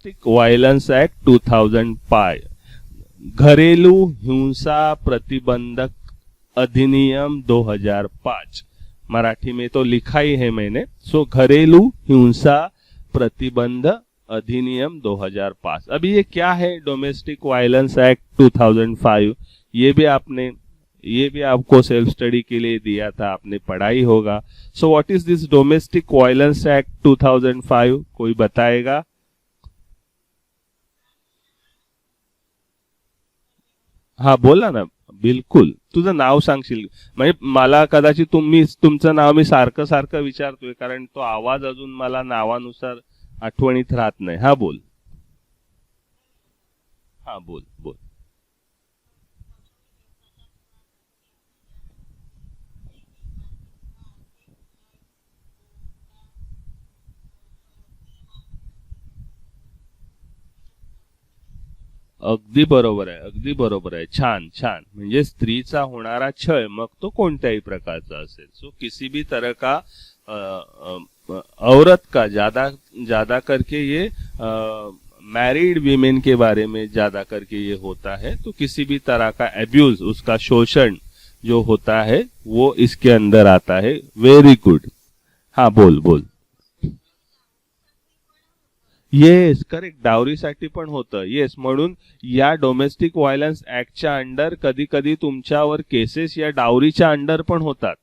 Domestic violence act 2005, घरेलू हिंसा प्रतिबंधक अधिनियम 2005। मराठी में तो लिखा ही है मैंने। सो घरेलू हिंसा प्रतिबंध अधिनियम 2005। अभी ये क्या है डोमेस्टिक वायलेंस एक्ट 2005? ये भी आपको सेल्फ स्टडी के लिए दिया था, आपने पढ़ा ही होगा। So what is this domestic violence act 2005? कोई बताएगा? हा बोला ना, बिलकुल। तुझं नाव सांगशील म्हणजे मला कदाचित तुमचं नाव मी सारखं सारखं विचारतोय कारण तो आवाज अजून मला नावानुसार आठवणीत राहत नाही। हा बोल, हा बोल बोल। अगदी बरोबर आहे, अगदी बरोबर आहे। छान छान। म्हणजे स्त्रीचा होणारा छळ मग तो कोणत्याही प्रकारचा असेल, सो किसी भी तरह का औरत का ज्यादा ज्यादा करके ये मैरिड वीमेन के बारे में ज्यादा करके ये होता है, तो किसी भी तरह का एब्यूज, उसका शोषण जो होता है वो इसके अंदर आता है। Very good. हाँ बोल बोल। येस करेक्ट, डावरीसाठी पण होतं। येस, म्हणून या डोमेस्टिक व्हायलन्स ऍक्टच्या अंडर कधी कधी तुमच्यावर केसेस या डावरीच्या अंडर पण होतात।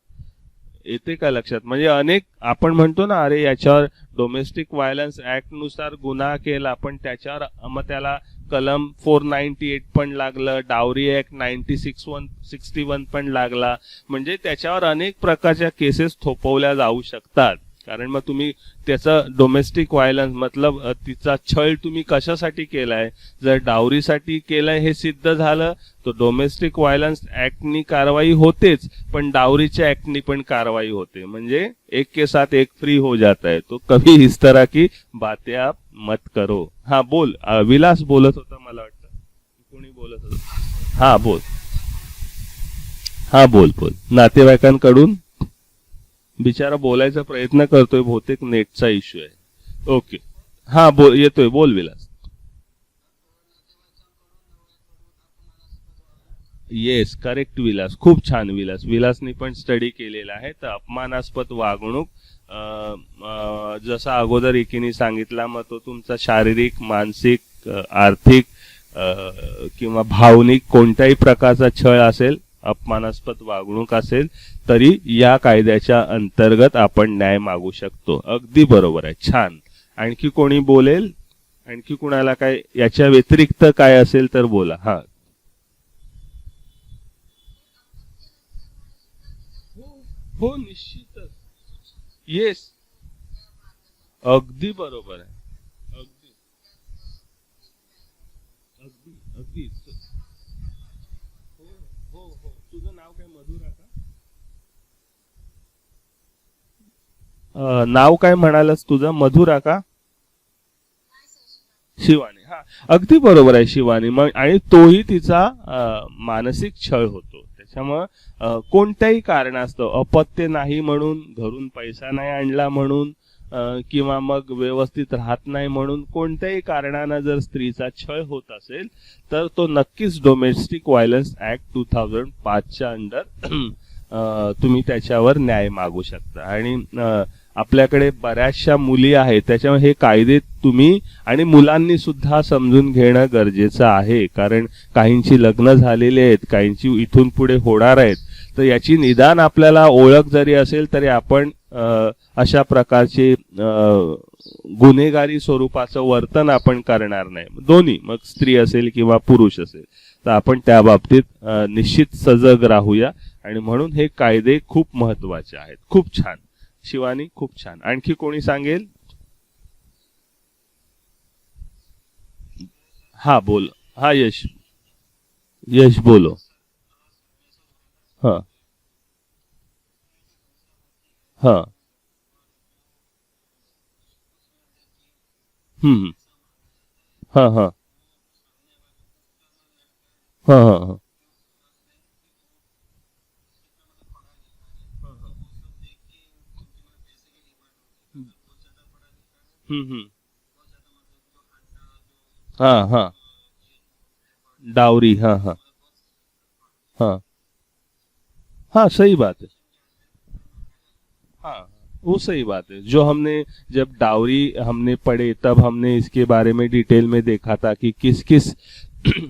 येते का लक्षात? म्हणजे अनेक आपण म्हणतो ना, अरे याच्यावर डोमेस्टिक व्हायलन्स ऍक्ट नुसार गुन्हा केला पण त्याच्यावर मग त्याला कलम 498 पण लागलं, डावरी ऍक्ट 61 पण लागला। म्हणजे त्याच्यावर अनेक प्रकारच्या केसेस थोपवल्या जाऊ शकतात। कारण मग तुम्ही त्याचा डोमेस्टिक व्हायलन्स मतलब तिचा छळ तुम्ही कशासाठी केलाय, जर डावरीसाठी केलाय हे सिद्ध झालं तो डोमेस्टिक व्हायलन्स ऍक्टनी कारवाई होतेच, पण डावरीच्या ऍक्टनी पण कारवाई होते। म्हणजे एक के साथ एक फ्री हो जाता है। तो कभी इस तरह की बातें आप मत करो। हाँ बोल, विलास बोलत होता मला वाटतं, कोणी बोलत होतं? हा बोल, हा बोल बोल। नातेवाईकांकडून बिचारा बोलायचा प्रयत्न करतोय, बहुतेक नेटचा इश्यू आहे। ओके, हा बोल, येतोय, बोल विलास। येस करेक्ट विलास, खूप छान विलास। विलासनी पण स्टडी केलेला आहे। तर अपमानास्पद वागणूक जसा अगोदर एकीने सांगितला, मग तो तुमचा शारीरिक, मानसिक, आर्थिक किंवा भावनिक कोणत्याही प्रकारचा छळ असेल, अपमानास्पद वागणूक असेल, तरी या कायद्याच्या अंतर्गत आपण न्याय मागू शकतो। अगदी बरोबर आहे, छान। आणखी कोणी बोलेल? आणखी कुणाला काय याच्या व्यतिरिक्त काय असेल तर बोला। हा हो निश्चितच। येस, अगदी बरोबर आहे, अगदी अगदी अगदी। हो हो हो, तुझं नाव काय? मधुरा का? नाव काय म्हणालस तुझं? मधुरा का? शिवानी, हा अगदी बरोबर आहे शिवानी। मग आणि तोही तिचा मानसिक छळ होतो। त्याच्यामुळं कोणत्याही कारणास्तव, अपत्य नाही म्हणून, घरून पैसा नाही आणला म्हणून, किंवा मग व्यवस्थित राहत नाही म्हणून, कोणत्याही कारणानं जर स्त्रीचा छळ होत असेल तर तो नक्कीच डोमेस्टिक व्हायलन्स ऍक्ट 2005च्या अंडर तुम्ही त्याच्यावर न्याय मागू शकता। आणि आपल्याकडे बऱ्याचशा मुली आहेत, त्याच्यामुळे हे कायदे तुम्ही आणि मुलांनी सुद्धा समजून घेणं गरजेचं आहे। कारण काहींची लग्न झालेली आहेत, काहींची इथून पुढे होणार आहेत। तर याची निदान आपल्याला ओळख जरी असेल तरी आपण अशा प्रकारचे गुन्हेगारी स्वरूपाचं वर्तन आपण करणार नाही, दोन्ही, मग स्त्री असेल किंवा पुरुष असेल। तर आपण त्या बाबतीत निश्चित सजग राहूया। आणि म्हणून हे कायदे खूप महत्वाचे आहेत। खूप छान शिवानी, खूप छान। आणखी कोणी सांगेल? हा बोल, हा यश, यश बोलो। हाँ हाँ। हम्म। हाँ हाँ हाँ हाँ हाँ। हम्म। हाँ हाँ, डाउरी, हाँ हाँ हाँ हाँ, सही बात है। हाँ, वो सही बात है। जो हमने जब डाउरी हमने पढ़े तब हमने इसके बारे में डिटेल में देखा था कि किस किस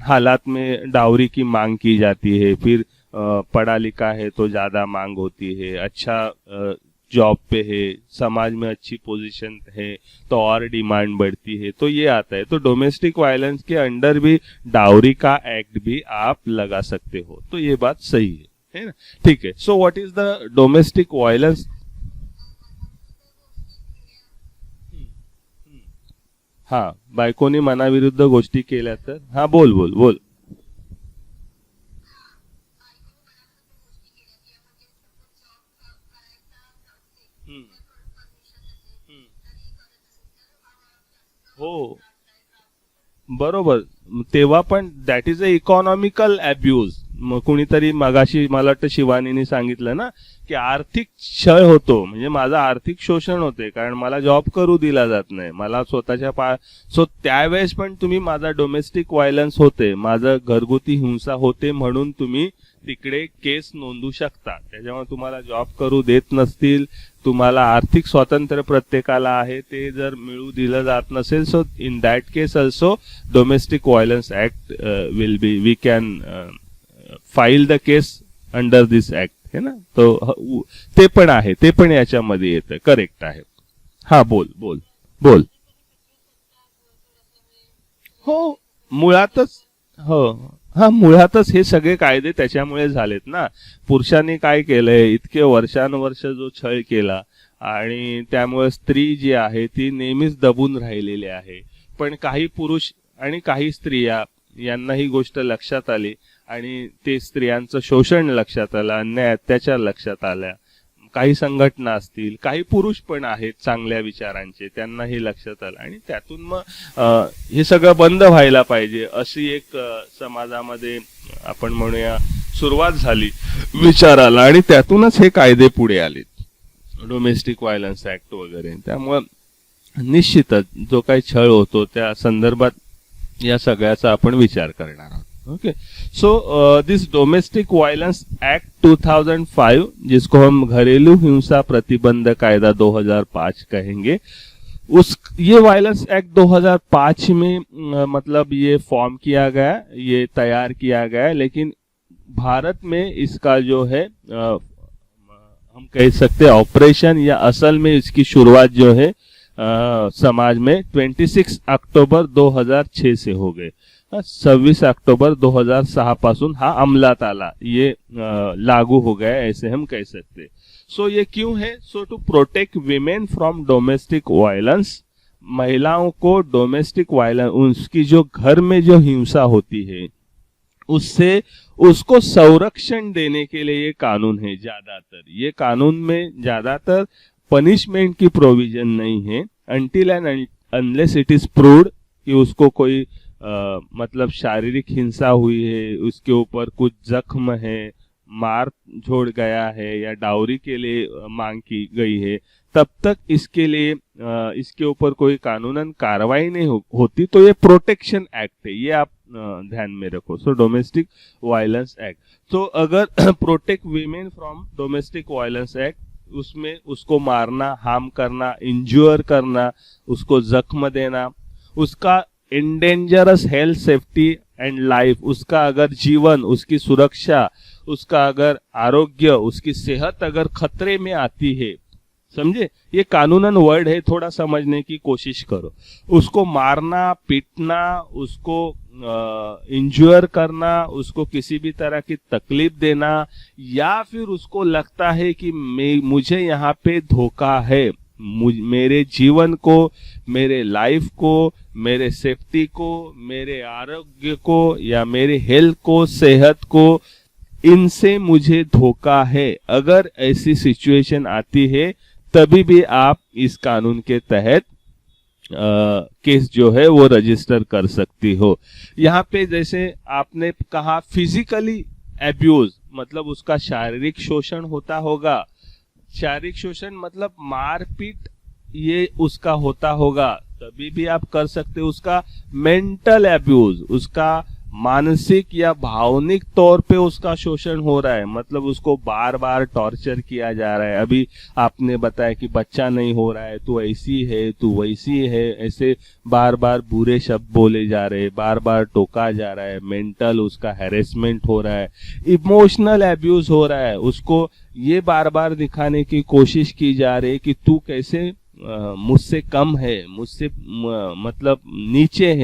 हालात में डाउरी की मांग की जाती है। फिर पढ़ा लिखा है तो ज्यादा मांग होती है, अच्छा जॉब पे है, समाज में अच्छी पोजीशन है तो और डिमांड बढ़ती है, तो ये आता है। तो डोमेस्टिक वायलेंस के अंडर भी डाउरी का एक्ट भी आप लगा सकते हो, तो ये बात सही है ना? ठीक है। So what is the domestic violence? हा, बायकोनी मनाविरुद्ध गोष्टी केल्या तर, हा, बोल बोल बोल. हम्म, हम्म. हो, बरोबर. तेव्हा पण that is a economical abuse. मग कुणीतरी मगाशी मला वाटतं शिवानीने सांगितलं ना, की आर्थिक क्षय होतो, म्हणजे माझं आर्थिक शोषण होते कारण मला जॉब करू दिला जात नाही, मला स्वतःच्या सो त्यावेळेस पण तुम्ही माझा डोमेस्टिक व्हायलन्स होते, माझं घरगुती हिंसा होते म्हणून तुम्ही तिकडे केस नोंदवू शकता. त्याच्यामुळे तुम्हाला जॉब करू देत नसतील, तुम्हाला आर्थिक स्वातंत्र्य प्रत्येकाला आहे ते जर मिळू दिलं जात नसेल, so in that case also domestic violence act will be, we can file the case under this act, है ना? तो ते पण आहे, ते पण याच्यामध्ये येतं. करेक्ट आहे. हा, बोल बोल बोल. हो, मुळातच. हो, हा, मुळातच हे सगळे कायदे त्याच्यामुळे झालेत ना. पुरुषांनी काय केलंय, इतके वर्षानुवर्ष जो छळ केला आणि त्यामुळे स्त्री जी आहे ती नेहमीच दबून राहिलेली आहे. पण काही पुरुष आणि काही स्त्रिया यांना ही गोष्ट लक्षात आली आणि ते स्त्रियांचं शोषण लक्षात आलं, अन्याय अत्याचार लक्षात आल्या. काही संघटना असतील, काही पुरुष पण आहेत चांगल्या विचारांचे, त्यांना हे लक्षात आलं आणि त्यातून मग हे सगळं बंद व्हायला पाहिजे अशी एक समाजामध्ये आपण म्हणूया सुरुवात झाली विचाराला, आणि त्यातूनच हे कायदे पुढे आले, डोमेस्टिक व्हायलन्स ऍक्ट वगैरे. त्यामुळं निश्चितच जो काही छळ होतो त्या संदर्भात या सगळ्याचा आपण विचार करणार आहोत. Okay. So this domestic violence act 2005, जिसको हम घरेलू हिंसा प्रतिबंध कायदा 2005 कहेंगे, उस ये वायलेंस एक्ट 2005 में मतलब ये फॉर्म किया गया, ये तैयार किया गया, लेकिन भारत में इसका जो है हम कह सकते हैं ऑपरेशन या असल में इसकी शुरुआत जो है समाज में 26 अक्टूबर 2006 से हो गए. 26 अक्टूबर 2006 पासून हा अंमलात आला, ये लागू हो गया, ऐसे हम कह सकते. सो ये क्यों है? So to protect women from domestic violence, महिलाओं को डोमेस्टिक वायलेंस, उसकी जो घर में जो हिंसा होती है उससे उसको संरक्षण देने के लिए ये कानून है. ज्यादातर ये कानून में ज्यादातर पनिशमेंट की प्रोविजन नहीं है, until and unless it is proved कि उसको कोई मतलब शारीरिक हिंसा हुई है, उसके ऊपर कुछ जख्म है, मार झोड़ गया है या डाउरी के लिए मांग की गई है, तब तक इसके लिए इसके ऊपर कोई कानूनन कार्रवाई नहीं होती. तो ये प्रोटेक्शन एक्ट है, ये आप ध्यान में रखो. सो डोमेस्टिक वायलेंस एक्ट, तो अगर protect women from domestic violence act, उसमें उसको मारना, हार्म करना, इंज्योर करना, उसको जख्म देना, उसका इंडेंजरस हेल्थ, सेफ्टी एंड लाइफ, उसका अगर जीवन, उसकी सुरक्षा, उसका अगर आरोग्य, उसकी सेहत अगर खतरे में आती है, समझे, ये कानूनन वर्ड है, थोड़ा समझने की कोशिश करो. उसको मारना, पीटना, उसको इंज्योर करना, उसको किसी भी तरह की तकलीफ देना, या फिर उसको लगता है कि मुझे यहाँ पे धोखा है, मेरे जीवन को, मेरे लाइफ को, मेरे सेफ्टी को, मेरे आरोग्य को या मेरे हेल्थ को, सेहत को, इनसे मुझे धोखा है, अगर ऐसी सिचुएशन आती है तभी भी आप इस कानून के तहत केस जो है वो रजिस्टर कर सकती हो. यहाँ पे जैसे आपने कहा फिजिकली एब्यूज, मतलब उसका शारीरिक शोषण होता होगा. शारीरिक शोषण मतलब मारपीट ये उसका होता होगा तभी भी आप कर सकते हो। उसका मेंटल एब्यूज, उसका मानसिक या भावनिक तौर पे उसका शोषण हो रहा है, मतलब उसको बार बार टॉर्चर किया जा रहा है। अभी आपने बताया कि बच्चा नहीं हो रहा है, तू ऐसी है, तू वैसी है, ऐसे बार बार बुरे शब्द बोले जा रहे हैं, बार बार टोका जा रहा है, मेंटल उसका हैरेसमेंट हो रहा है, इमोशनल एब्यूज हो रहा है। उसको ये बार बार दिखाने की कोशिश की जा रही है कि तू कैसे मुझसे कम है, मुझसे मतलब नीचे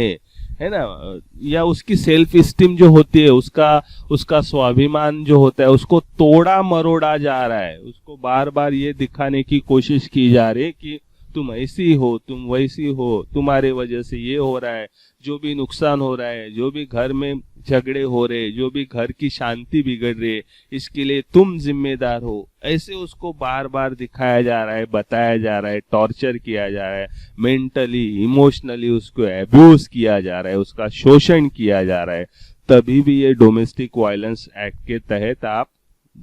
है ना, या उसकी सेल्फ स्टीम जो होती है, उसका स्वाभिमान जो होता है, उसको तोड़ा मरोड़ा जा रहा है। उसको बार बार ये दिखाने की कोशिश की जा रही है कि तुम ऐसी हो, तुम वैसी हो, तुम्हारे वजह से ये हो रहा है, जो भी नुकसान हो रहा है, जो भी घर में झगड़े हो रहे, जो भी घर की शांति बिगड़ रही है, इसके लिए तुम जिम्मेदार हो। ऐसे उसको बार बार दिखाया जा रहा है, बताया जा रहा है, टॉर्चर किया जा रहा है, मेंटली इमोशनली उसको एब्यूज किया जा रहा है, उसका शोषण किया जा रहा है। तभी भी ये डोमेस्टिक वायलेंस एक्ट के तहत आप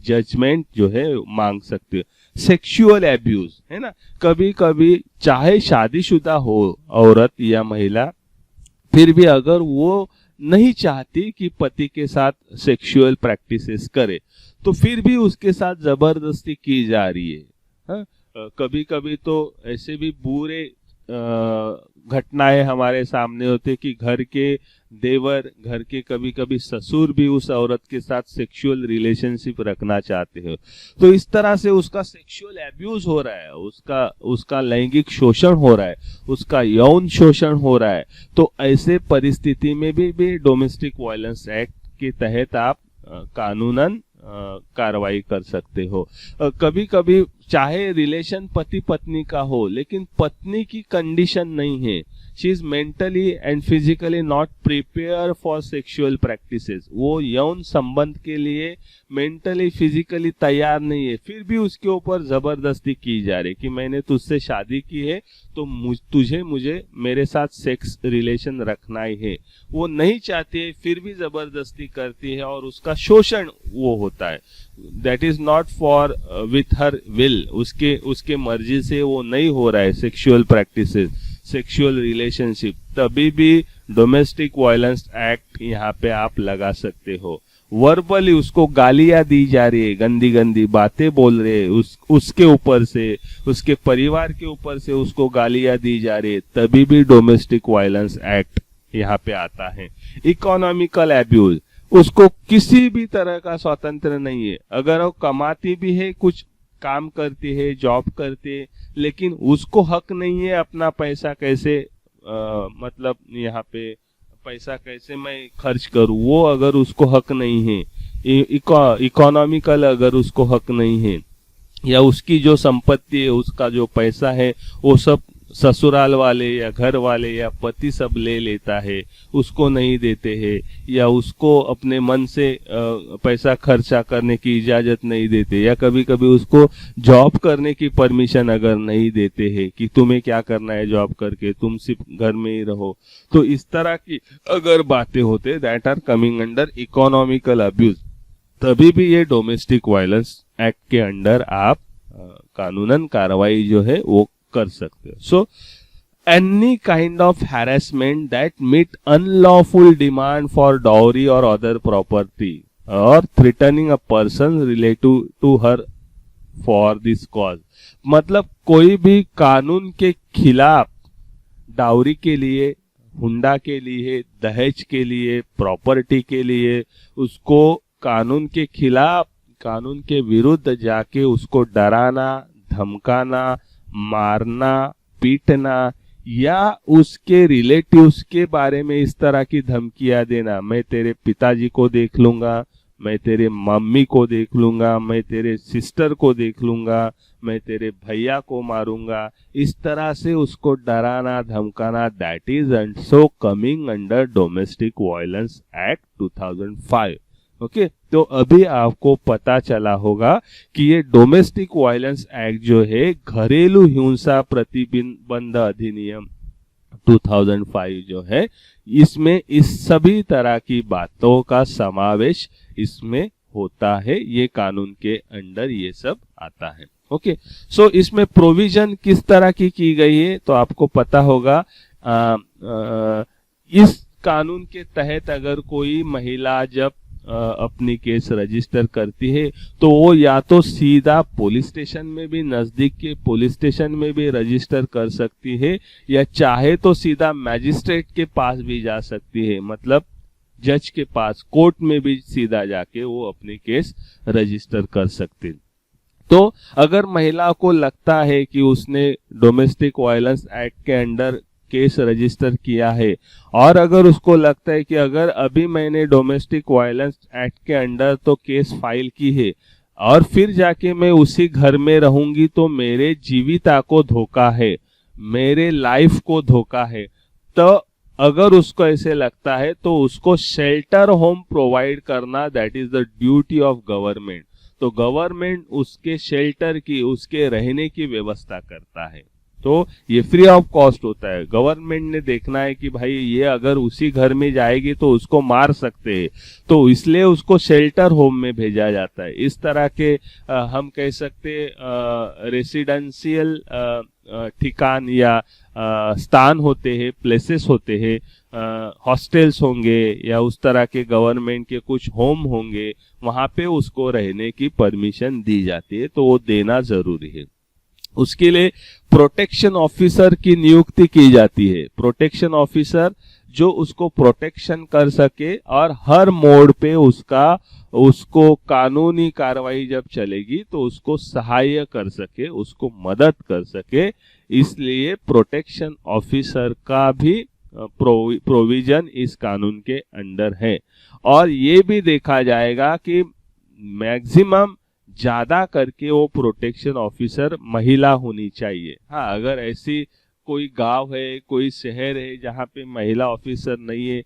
जजमेंट जो है मांग सकते हो। सेक्सुअल एब्यूज है ना, कभी कभी चाहे शादीशुदा हो औरत या महिला, फिर भी अगर वो नहीं चाहती कि पति के साथ सेक्सुअल प्रैक्टिसेस करे, तो फिर भी उसके साथ जबरदस्ती की जा रही है। हाँ? कभी कभी तो ऐसे भी बुरे घटनाएं हमारे सामने होते कि घर के देवर, घर के कभी कभी ससुर भी उस औरत के साथ सेक्सुअल रिलेशनशिप रखना चाहते हो। तो इस तरह से उसका सेक्सुअल एब्यूज हो रहा है, उसका लैंगिक शोषण हो रहा है, उसका यौन शोषण हो रहा है। तो ऐसे परिस्थिति में भी डोमेस्टिक वायलेंस एक्ट के तहत आप कानूनन कार्रवाई कर सकते हो। कभी कभी चाहे रिलेशन पति पत्नी का हो, लेकिन पत्नी की कंडीशन नहीं है, she is mentally and physically not prepare for sexual practices, वो यौन संबंध के लिए मेंटली फिजिकली तैयार नहीं है, फिर भी उसके ऊपर जबरदस्ती की जा रही कि मैंने तुझसे शादी की है तो मुझे मेरे साथ सेक्स रिलेशन रखना ही है। वो नहीं चाहती है, फिर भी जबरदस्ती करती है और उसका शोषण वो होता है। That is not for with her will, उसके मर्जी से वो नहीं हो रहा है सेक्सुअल प्रैक्टिसेस, सेक्सुअल रिलेशनशिप। तभी भी डोमेस्टिक वायलेंस एक्ट यहाँ पे आप लगा सकते हो। वर्बली उसको गालियां दी जा रही है, गंदी गंदी बातें बोल रहे हैं, उसके ऊपर से, उसके परिवार के ऊपर से उसको गालियां दी जा रही है, तभी भी डोमेस्टिक वायलेंस एक्ट यहाँ पे आता है। इकोनॉमिकल एब्यूज, उसको किसी भी तरह का स्वतंत्र नहीं है। अगर वो कमाती भी है, कुछ काम करती है, जॉब करती है, लेकिन उसको हक नहीं है अपना पैसा कैसे मतलब यहाँ पे पैसा कैसे मैं खर्च करूं, वो अगर उसको हक नहीं है, इकोनॉमिकल अगर उसको हक नहीं है, या उसकी जो संपत्ति है, उसका जो पैसा है, वो सब ससुराल वाले या घर वाले या पति सब ले लेता है, उसको नहीं देते हैं, या उसको अपने मन से पैसा खर्चा करने की इजाजत नहीं देते, या कभी कभी उसको जॉब करने की परमिशन अगर नहीं देते हैं कि तुम्हें क्या करना है जॉब करके, तुम सिर्फ घर में ही रहो, तो इस तरह की अगर बातें होते that are coming under economical abuse, तभी भी ये डोमेस्टिक वायलेंस एक्ट के अंडर आप कानूनन कार्रवाई जो है वो कर सकते हो। So any kind of harassment that meet unlawful demand for dowry और अदर प्रॉपर्टी और threatening a person relative to her for this cause, मतलब कोई भी कानून के खिलाफ डाउरी के लिए, हुंडा के लिए, दहेज के लिए, प्रॉपर्टी के लिए, उसको कानून के खिलाफ, कानून के विरुद्ध जाके उसको डराना, धमकाना, मारना, पीटना, या उसके रिलेटिव्स के बारे में इस तरह की धमकियां देना, मैं तेरे पिताजी को देख लूंगा, मैं तेरे मम्मी को देख लूंगा, मैं तेरे सिस्टर को देख लूंगा, मैं तेरे भैया को मारूंगा, इस तरह से उसको डराना, धमकाना, that is also coming under domestic violence act 2005। Okay, तो अभी आपको पता चला होगा कि ये डोमेस्टिक वायलेंस एक्ट जो है घरेलू हिंसा प्रतिबंध अधिनियम 2005 जो है, इसमें इस सभी तरह की बातों का समावेश इसमें होता है, ये कानून के अंडर ये सब आता है। ओके, सो इसमें प्रोविजन किस तरह की गई है तो आपको पता होगा। इस कानून के तहत अगर कोई महिला जब अपनी केस रजिस्टर करती है तो वो या तो सीधा पुलिस स्टेशन में भी, नजदीक के पुलिस स्टेशन में भी रजिस्टर कर सकती है, या चाहे तो सीधा मैजिस्ट्रेट के पास भी जा सकती है, मतलब जज के पास, कोर्ट में भी सीधा जाके वो अपनी केस रजिस्टर कर सकती है। तो अगर महिला को लगता है कि उसने डोमेस्टिक वायलेंस एक्ट के अंडर केस रजिस्टर किया है, और अगर उसको लगता है कि अगर अभी मैंने डोमेस्टिक वायलेंस एक्ट के अंडर तो केस फाइल की है और फिर जाके मैं उसी घर में रहूंगी तो मेरे जीविता को धोखा है, मेरे लाइफ को धोखा है, तो अगर उसको ऐसे लगता है तो उसको शेल्टर होम प्रोवाइड करना, that is the duty of government. तो गवर्नमेंट उसके शेल्टर की, उसके रहने की व्यवस्था करता है। तो ये फ्री ऑफ कॉस्ट होता है। गवर्नमेंट ने देखना है कि भाई ये अगर उसी घर में जाएगी तो उसको मार सकते हैं, तो इसलिए उसको शेल्टर होम में भेजा जाता है। इस तरह के हम कह सकते रेसिडेंशियल ठिकान या स्थान होते हैं, प्लेसेस होते हैं, हॉस्टल्स होंगे या उस तरह के गवर्नमेंट के कुछ होम होंगे, वहां पे उसको रहने की परमिशन दी जाती है, तो वो देना जरूरी है। उसके लिए प्रोटेक्शन ऑफिसर की नियुक्ति की जाती है। प्रोटेक्शन ऑफिसर जो उसको प्रोटेक्शन कर सके और हर मोड़ पे उसको कानूनी कार्रवाई जब चलेगी तो उसको सहाय्य कर सके, उसको मदद कर सके, इसलिए प्रोटेक्शन ऑफिसर का भी प्रोविजन इस कानून के अंडर है। और ये भी देखा जाएगा कि मैक्सिमम ज्यादा करके वो प्रोटेक्शन ऑफिसर महिला होनी चाहिए। हाँ, अगर ऐसी कोई गांव है, कोई शहर है जहाँ पे महिला ऑफिसर नहीं है,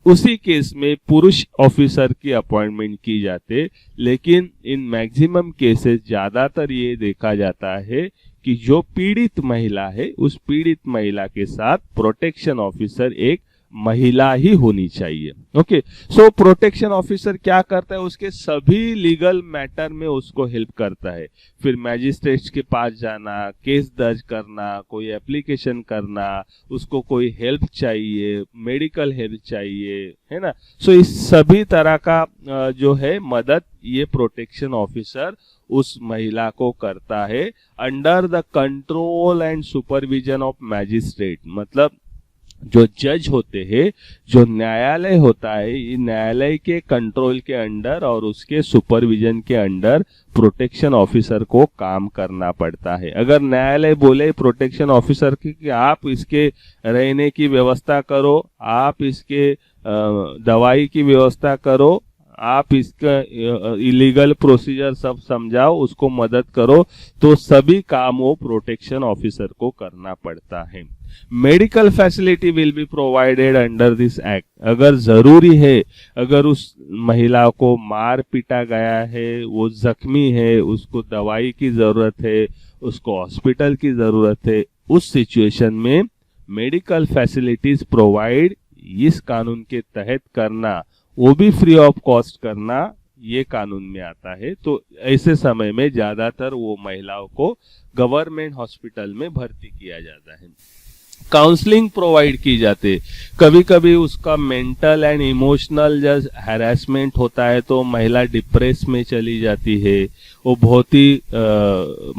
उसी केस में पुरुष ऑफिसर की अपॉइंटमेंट की जाते, लेकिन इन मैक्सिमम केसेस ज्यादातर ये देखा जाता है कि जो पीड़ित महिला है, उस पीड़ित महिला के साथ प्रोटेक्शन ऑफिसर एक महिला ही होनी चाहिए। ओके, सो प्रोटेक्शन ऑफिसर क्या करता है, उसके सभी लीगल मैटर में उसको हेल्प करता है। फिर मैजिस्ट्रेट के पास जाना, केस दर्ज करना, कोई एप्लीकेशन करना, उसको कोई हेल्प चाहिए, मेडिकल हेल्प चाहिए, है ना। सो इस सभी तरह का जो है मदद ये प्रोटेक्शन ऑफिसर उस महिला को करता है under the control and supervision of magistrate. मतलब जो जज होते हैं, जो न्यायालय होता है, ये न्यायालय के कंट्रोल के अंडर और उसके सुपरविजन के अंडर प्रोटेक्शन ऑफिसर को काम करना पड़ता है। अगर न्यायालय बोले प्रोटेक्शन ऑफिसर की कि आप इसके रहने की व्यवस्था करो, आप इसके दवाई की व्यवस्था करो, आप इसका इलीगल प्रोसीजर सब समझाओ, उसको मदद करो, तो सभी काम वो प्रोटेक्शन ऑफिसर को करना पड़ता है। Medical facility will be provided under this act. अगर जरूरी है, अगर उस महिला को मार पीटा गया है, वो जख्मी है, उसको दवाई की जरूरत है, उसको हॉस्पिटल की जरूरत है, उस सिचुएशन में मेडिकल फैसिलिटीज प्रोवाइड इस कानून के तहत करना, वो भी फ्री ऑफ कॉस्ट करना, ये कानून में आता है। तो ऐसे समय में ज्यादातर वो महिलाओं को गवर्नमेंट हॉस्पिटल में भर्ती किया जाता है। काउंसलिंग प्रोवाइड की जाती है। कभी कभी उसका मेंटल एंड इमोशनल जब हैरेसमेंट होता है तो महिला डिप्रेस में चली जाती है, वो बहुत ही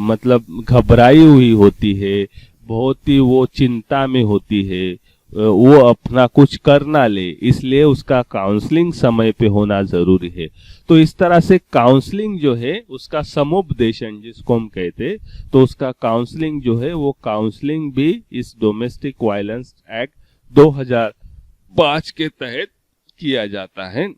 मतलब घबराई हुई होती है, बहुत ही वो चिंता में होती है, वो अपना कुछ कर ना ले, इसलिए उसका काउंसलिंग समय पे होना जरूरी है। तो इस तरह से काउंसलिंग जो है उसका समुपदेशन जिसको हम कहते, तो उसका काउंसलिंग जो है वो काउंसलिंग भी इस डोमेस्टिक वायलेंस एक्ट 2005 के तहत किया जाता है,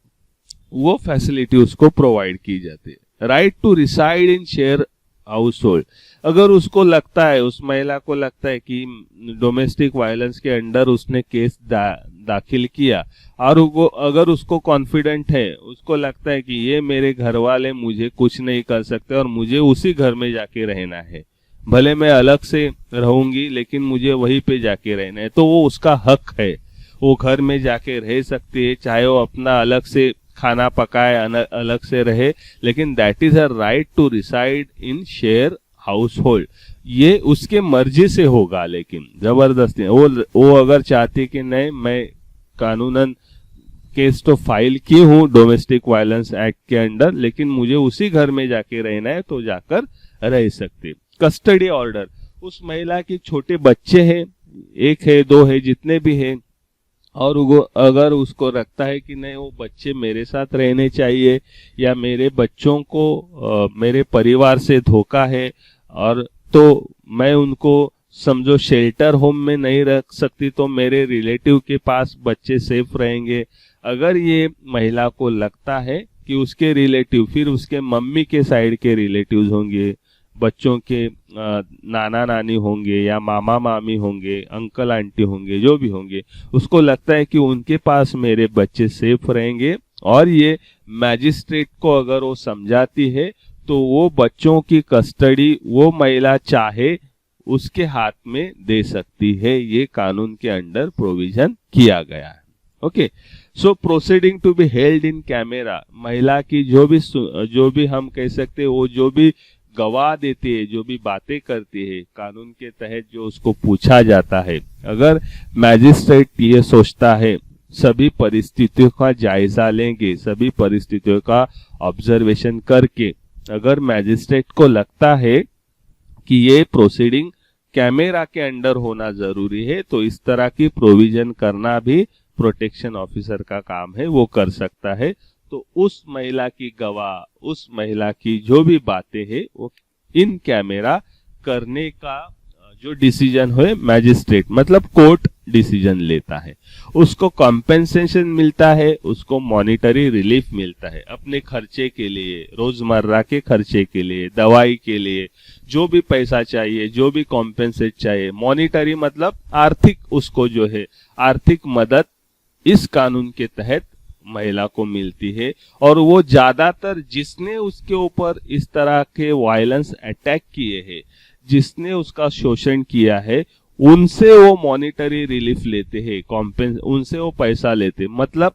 वो फैसिलिटी उसको प्रोवाइड की जाती है। Right to reside in share household. अगर उसको लगता है, उस महिला को लगता है कि डोमेस्टिक वायलेंस के अंडर उसने केस दाखिल किया और वो अगर उसको कॉन्फिडेंट है, उसको लगता है कि ये मेरे घर वाले मुझे कुछ नहीं कर सकते और मुझे उसी घर में जाके रहना है, भले मैं अलग से रहूंगी लेकिन मुझे वहीं पे जाके रहना है, तो वो उसका हक है, वो घर में जाके रह सकती है, चाहे वो अपना अलग से खाना पकाए, अलग से रहे, लेकिन that is her right to reside in share household, ये उसके मर्जी से होगा, लेकिन जबरदस्ती वो अगर चाहती कि नहीं मैं कानूनन केस तो फाइल की हूं डोमेस्टिक वायलेंस एक्ट के अंडर, लेकिन मुझे उसी घर में जाके रहना है तो जाकर रह सकते। कस्टडी ऑर्डर, उस महिला की छोटे बच्चे हैं, एक है दो है जितने भी हैं, और वो अगर उसको रखता है कि नहीं वो बच्चे मेरे साथ रहने चाहिए या मेरे बच्चों को मेरे परिवार से धोखा है, और तो मैं उनको समझो शेल्टर होम में नहीं रख सकती तो मेरे रिलेटिव के पास बच्चे सेफ रहेंगे। अगर ये महिला को लगता है कि उसके रिलेटिव फिर उसके मम्मी के साइड के रिलेटिव्स होंगे, बच्चों के नाना नानी होंगे या मामा मामी होंगे, अंकल आंटी होंगे, जो भी होंगे, उसको लगता है कि उनके पास मेरे बच्चे सेफ रहेंगे, और ये मैजिस्ट्रेट को अगर वो समझाती है तो वो बच्चों की कस्टडी वो महिला चाहे उसके हाथ में दे सकती है। ये कानून के अंडर प्रोविजन किया गया है। Okay, so proceeding to be held in camera, महिला की जो भी हम कह सकते हैं वो जो भी गवाह देती है, जो भी बातें करती है, कानून के तहत जो उसको पूछा जाता है, अगर मैजिस्ट्रेट ये सोचता है सभी परिस्थितियों का जायजा लेंगे, सभी परिस्थितियों का ऑब्जर्वेशन करके अगर मैजिस्ट्रेट को लगता है कि ये प्रोसीडिंग कैमरा के अंडर होना जरूरी है, तो इस तरह की प्रोविजन करना भी प्रोटेक्शन ऑफिसर का काम है, वो कर सकता है। तो उस महिला की गवाह, उस महिला की जो भी बातें हैं वो इन कैमरा करने का जो डिसीजन है मैजिस्ट्रेट मतलब कोर्ट डिसीजन लेता है। उसको कॉम्पेंसेशन मिलता है, उसको मॉनिटरी रिलीफ मिलता है अपने खर्चे के लिए, रोजमर्रा के खर्चे के लिए, दवाई के लिए, जो भी पैसा चाहिए, जो भी कॉम्पेंसेट चाहिए। मॉनिटरी मतलब आर्थिक, उसको जो है आर्थिक मदद इस कानून के तहत महिला को मिलती है। और वो ज्यादातर जिसने उसके ऊपर इस तरह के वायलेंस अटैक किए हैं, जिसने उसका शोषण किया है, उनसे वो मॉनिटरी रिलीफ लेते हैं, उनसे वो पैसा लेते। मतलब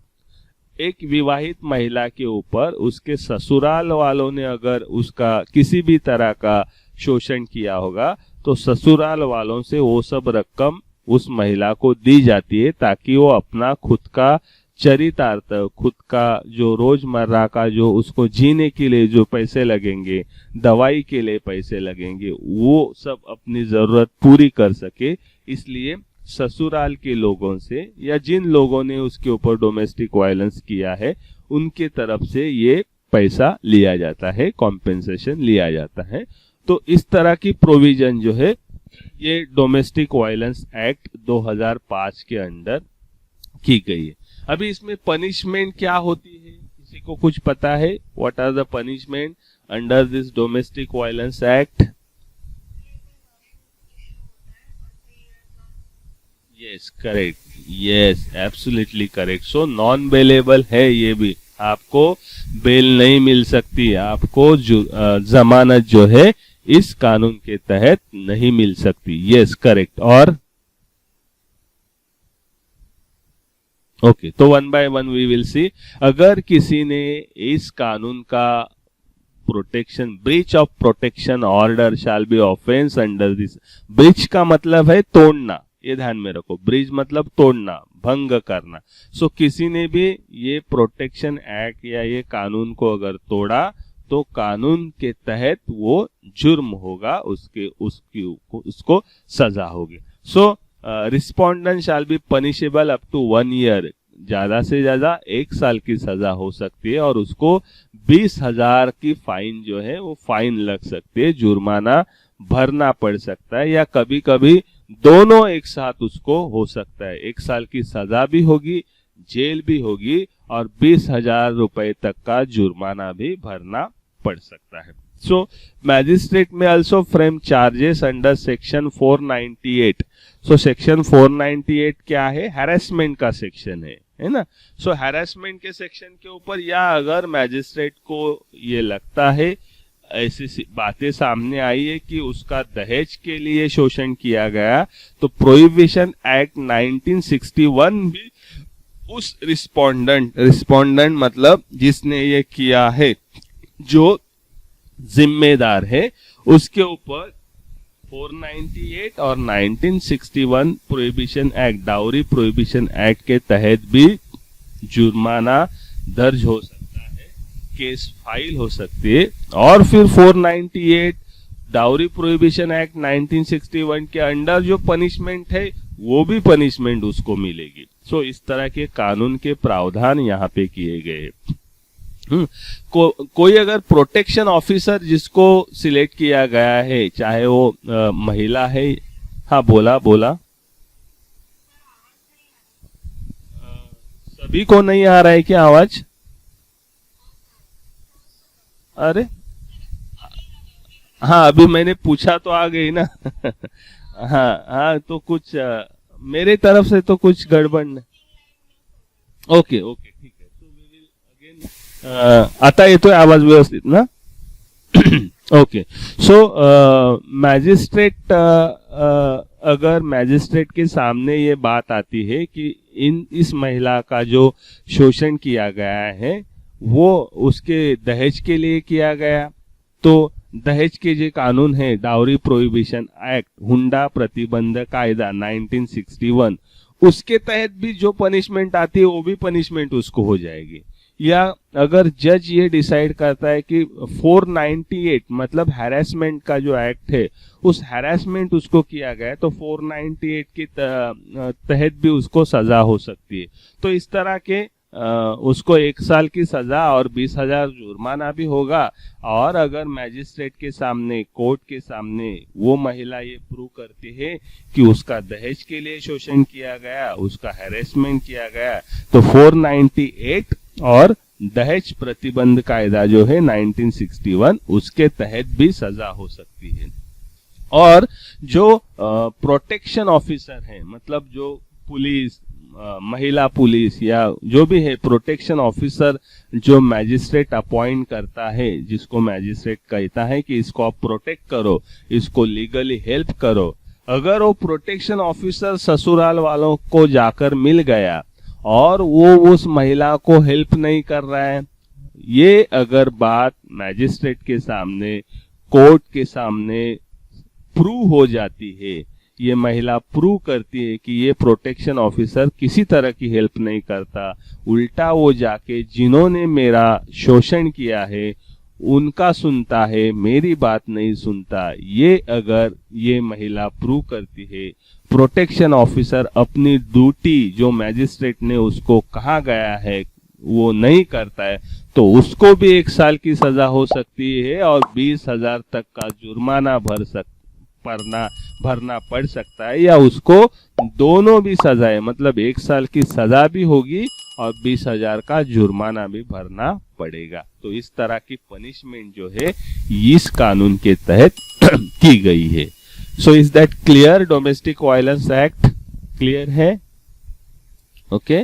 एक विवाहित महिला के ऊपर उसके ससुराल वालों ने अगर उसका किसी भी तरह का शोषण किया होगा तो ससुराल वालों से वो सब रकम उस महिला को दी जाती है, ताकि वो अपना खुद का चरितार्थ, खुद का जो रोजमर्रा का जो उसको जीने के लिए जो पैसे लगेंगे, दवाई के लिए पैसे लगेंगे, वो सब अपनी जरूरत पूरी कर सके। इसलिए ससुराल के लोगों से या जिन लोगों ने उसके ऊपर डोमेस्टिक वायलेंस किया है उनके तरफ से ये पैसा लिया जाता है, कॉम्पेंसेशन लिया जाता है। तो इस तरह की प्रोविजन जो है ये डोमेस्टिक वायलेंस एक्ट 2005 के अंडर की गई है। अभी इसमें पनिशमेंट क्या होती है, किसी को कुछ पता है? What are the punishment under this domestic violence act? Yes, correct, yes, absolutely correct. So non bailable है ये भी, आपको बेल नहीं मिल सकती, आपको जमानत जो है इस कानून के तहत नहीं मिल सकती। Yes, correct. और ओके, तो one by one we will see. अगर किसी ने इस कानून का protection, breach of protection order shall be offence under this. Breach का मतलब है तोड़ना, ये ध्यान में रखो। ब्रीच मतलब तोड़ना, भंग करना। सो किसी ने भी ये प्रोटेक्शन एक्ट या ये कानून को अगर तोड़ा तो कानून के तहत वो जुर्म होगा, उसको सजा होगी। So respondent shall be punishable up to 1 year, ज्यादा से ज्यादा 1 साल की सजा हो सकती है, और उसको 20,000 की फाइन जो है वो फाइन लग सकती है, जुर्माना भरना पड़ सकता है, या कभी कभी दोनों एक साथ उसको हो सकता है। 1 साल की सजा भी होगी, जेल भी होगी, और 20,000 रुपए तक का जुर्माना भी भरना पड़ सकता है। सो मैजिस्ट्रेट में also frame charges under section 498। So section 498 क्या है? हैरेसमेंट का सेक्शन है ना। सो हैरेसमेंट के सेक्शन के ऊपर, या अगर मैजिस्ट्रेट को ये लगता है, ऐसी बातें सामने आई है कि उसका दहेज के लिए शोषण किया गया, तो प्रोहिबिशन एक्ट 1961 भी उस रिस्पोंडेंट मतलब जिसने ये किया है, जो जिम्मेदार है, उसके ऊपर 498 और 1961 prohibition act, dowry prohibition act के तहत भी जुर्माना दर्ज हो सकता है, केस फाइल हो सकती है। और फिर 498 डाउरी प्रोहिबिशन एक्ट 1961 के अंडर जो पनिशमेंट है वो भी पनिशमेंट उसको मिलेगी। सो इस तरह के कानून के प्रावधान यहाँ पे किए गए। कोई अगर प्रोटेक्शन ऑफिसर जिसको सिलेक्ट किया गया है, चाहे वो महिला है, हाँ बोला बोला, सभी को नहीं आ रहा है क्या आवाज? अरे हाँ, अभी मैंने पूछा तो आ गई ना। हाँ हाँ, तो कुछ मेरे तरफ से तो कुछ गड़बड़ नहीं। ओके ओके, ठीक है। तो वी विल अगेन, आता येतोय आवाज व्यवस्थित ना? ओके। सो मैजिस्ट्रेट, अगर मैजिस्ट्रेट के सामने ये बात आती है कि इस महिला का जो शोषण किया गया है वो उसके दहेज के लिए किया गया, तो दहेज के जो कानून है डाउरी प्रोहिबिशन एक्ट, हुंडा प्रतिबंध कायदा 1961, उसके तहत भी जो पनिशमेंट आती है वो भी पनिशमेंट उसको हो जाएगी। या अगर जज ये डिसाइड करता है कि 498 मतलब हैरेसमेंट का जो एक्ट है, उस हैरेसमेंट उसको किया गया है, तो 498 के तहत भी उसको सजा हो सकती है। तो इस तरह के उसको 1 साल की सजा और 20,000 जुर्माना भी होगा। और अगर मैजिस्ट्रेट के सामने, कोर्ट के सामने वो महिला ये प्रूव करती है कि उसका दहेज के लिए शोषण किया गया, उसका हैरेसमेंट किया गया, तो 498 और दहेज प्रतिबंध कायदा जो है 1961, उसके तहत भी सजा हो सकती है। और जो प्रोटेक्शन ऑफिसर है, मतलब जो पुलिस, महिला पुलिस या जो भी है प्रोटेक्शन ऑफिसर जो मैजिस्ट्रेट अपॉइंट करता है, जिसको मैजिस्ट्रेट कहता है कि इसको आप प्रोटेक्ट करो, इसको लीगली हेल्प करो, अगर वो प्रोटेक्शन ऑफिसर ससुराल वालों को जाकर मिल गया और वो उस महिला को हेल्प नहीं कर रहा है, ये अगर बात मैजिस्ट्रेट के सामने, कोर्ट के सामने प्रूव हो जाती है, ये महिला प्रूव करती है कि ये प्रोटेक्शन ऑफिसर किसी तरह की हेल्प नहीं करता, उल्टा वो जाके जिन्होंने मेरा शोषण किया है उनका सुनता है, मेरी बात नहीं सुनता, ये अगर ये महिला प्रूव करती है, प्रोटेक्शन ऑफिसर अपनी ड्यूटी जो मैजिस्ट्रेट ने उसको कहा गया है वो नहीं करता है, तो उसको भी 1 साल की सजा हो सकती है और 20,000 तक का जुर्माना भरना पड़ सकता है, या उसको दोनों भी सजाएं, मतलब 1 साल की सजा भी होगी और 20,000 का जुर्माना भी भरना पड़ेगा। तो इस तरह की पनिशमेंट जो है इस कानून के तहत की गई है। So is that clear? Domestic violence act clear है? ओके।